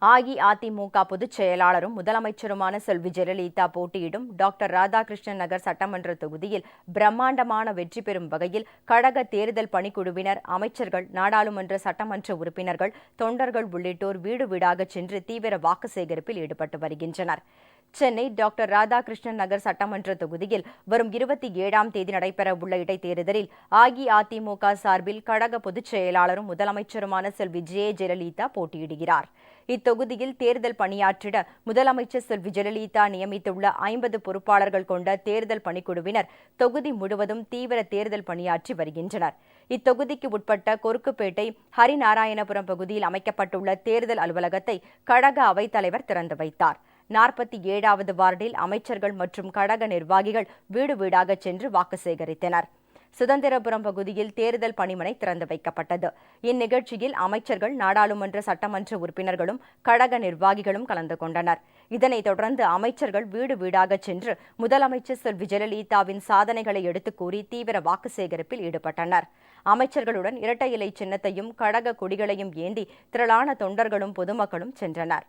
அஇஅதிமுக பொதுச் செயலாளரும் முதலமைச்சருமான செல்வி ஜெயலலிதா போட்டியிடும் டாக்டர் ராதாகிருஷ்ணன் நகர் சட்டமன்ற தொகுதியில் பிரம்மாண்டமான வெற்றி பெறும் வகையில் கழக தேர்தல் பணிக்குழுவினர், அமைச்சர்கள், நாடாளுமன்ற சட்டமன்ற உறுப்பினர்கள், தொண்டர்கள் உள்ளிட்டோர் வீடு வீடாக சென்று தீவிர வாக்கு சேகரிப்பில் ஈடுபட்டு வருகின்றனர். சென்னை டாக்டர் ராதாகிருஷ்ணன் நகர் சட்டமன்ற தொகுதியில் வரும் 27ஆம் தேதி நடைபெறவுள்ள இடைத்தேர்தலில் அஇஅதிமுக சார்பில் கழக பொதுச் செயலாளரும் முதலமைச்சருமான செல்வி ஜெயலலிதா போட்டியிடுகிறார். இத்தொகுதியில் தேர்தல் பணியாற்றிட முதலமைச்சர் செல்வி ஜெயலலிதா நியமித்துள்ள 50 பொறுப்பாளர்கள் கொண்ட தேர்தல் பணிக்குழுவினர் தொகுதி முழுவதும் தீவிர தேர்தல் பணியாற்றி வருகின்றனர். இத்தொகுதிக்கு உட்பட்ட கொருக்குப்பேட்டை, ஹரிநாராயணபுரம் பகுதியில் அமைக்கப்பட்டுள்ள தேர்தல் அலுவலகத்தை கழக அவைத்தலைவர் திறந்து வைத்தார். 47வது வார்டில் அமைச்சர்கள் மற்றும் கழக நிர்வாகிகள் வீடு வீடாக சென்று வாக்கு சேகரித்தனர். சுதந்திரபுரம் பகுதியில் தேர்தல் பணிமனை திறந்து வைக்கப்பட்டது. இந்நிகழ்ச்சியில் அமைச்சர்கள், நாடாளுமன்ற சட்டமன்ற உறுப்பினர்களும் கழக நிர்வாகிகளும் கலந்து கொண்டனர். இதனைத் தொடர்ந்து அமைச்சர்கள் வீடு வீடாக சென்று முதலமைச்சர் செல்வி ஜெயலலிதாவின் சாதனைகளை எடுத்துக் கூறி தீவிர வாக்கு சேகரிப்பில் ஈடுபட்டனர். அமைச்சர்களுடன் இரட்டை இலை சின்னத்தையும் கழக கொடிகளையும் ஏந்தி திரளான தொண்டர்களும் பொதுமக்களும் சென்றனர்.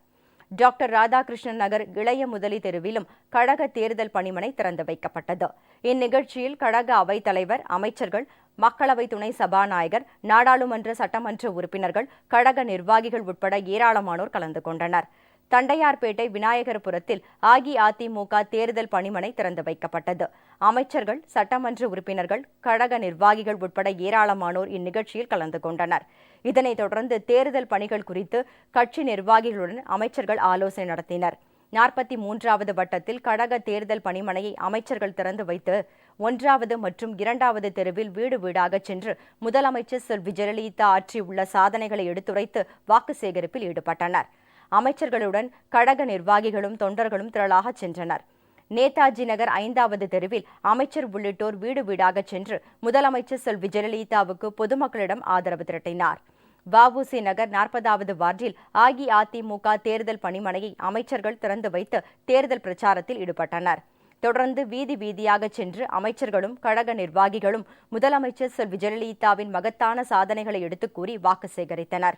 டாக்டர் ராதாகிருஷ்ணன் நகர் இளைய முதலி தெருவிலும் கழக தேர்தல் பணிமனை திறந்து வைக்கப்பட்டது. இந்நிகழ்ச்சியில் கழக அவைத்தலைவர், அமைச்சர்கள், மக்களவை துணை சபாநாயகர், நாடாளுமன்ற சட்டமன்ற உறுப்பினர்கள், கழக நிர்வாகிகள் உட்பட ஏராளமானோர் கலந்து கொண்டனர். தண்டையார்பேட்டை விநாயகர்புரத்தில் அஇஅதிமுக தேர்தல் பணிமனை திறந்து வைக்கப்பட்டது. அமைச்சர்கள், சட்டமன்ற உறுப்பினர்கள், கழக நிர்வாகிகள் உட்பட ஏராளமானோர் இந்நிகழ்ச்சியில் கலந்து கொண்டனர். இதனைத் தொடர்ந்து தேர்தல் பணிகள் குறித்து கட்சி நிர்வாகிகளுடன் அமைச்சர்கள் ஆலோசனை நடத்தினர். 43வது வட்டத்தில் கழக தேர்தல் பணிமனையை அமைச்சர்கள் திறந்து வைத்து 1வது மற்றும் 2வது தெருவில் வீடு வீடாக சென்று முதலமைச்சர் செல்வி ஜெயலலிதா ஆற்றியுள்ள சாதனைகளை எடுத்துரைத்து வாக்கு சேகரிப்பில் ஈடுபட்டனர். அமைச்சர்களுடன் கழக நிர்வாகிகளும் தொண்டர்களும் திரளாக சென்றனர். நேதாஜி நகர் 5வது தெருவில் அமைச்சர் உள்ளிட்டோர் வீடு வீடாக சென்று முதலமைச்சர் செல்வி ஜெயலலிதாவுக்கு பொதுமக்களிடம் ஆதரவு திரட்டினார். வஉசி நகர் 40வது வார்டில் அஇஅதிமுக தேர்தல் பணிமனையை அமைச்சர்கள் திறந்து வைத்து தேர்தல் பிரச்சாரத்தில் ஈடுபட்டனர். தொடர்ந்து வீதி வீதியாக சென்று அமைச்சர்களும் கழக நிர்வாகிகளும் முதலமைச்சர் செல்வி ஜெயலலிதாவின் மகத்தான சாதனைகளை எடுத்துக் கூறி வாக்கு சேகரித்தனர்.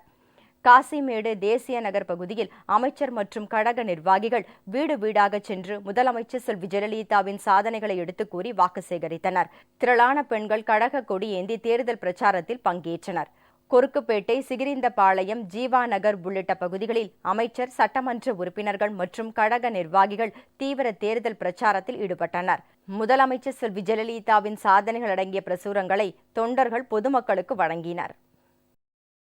காசிமேடு தேசிய நகர் பகுதியில் அமைச்சர் மற்றும் கழக நிர்வாகிகள் வீடு வீடாக சென்று முதலமைச்சர் செல்வி ஜெயலலிதாவின் சாதனைகளை எடுத்துக் கூறி வாக்கு சேகரித்தனர். திரளான பெண்கள் கழக கொடி ஏந்தி தேர்தல் பிரச்சாரத்தில் பங்கேற்றனர். கொருக்குப்பேட்டை, சிகிரிந்தபாளையம், ஜீவா நகர் உள்ளிட்ட பகுதிகளில் அமைச்சர், சட்டமன்ற உறுப்பினர்கள் மற்றும் கழக நிர்வாகிகள் தீவிர தேர்தல் பிரச்சாரத்தில் ஈடுபட்டனர். முதலமைச்சர் செல்வி ஜெயலலிதாவின் சாதனைகள் அடங்கிய பிரசுரங்களை தொண்டர்கள் பொதுமக்களுக்கு வழங்கினர்.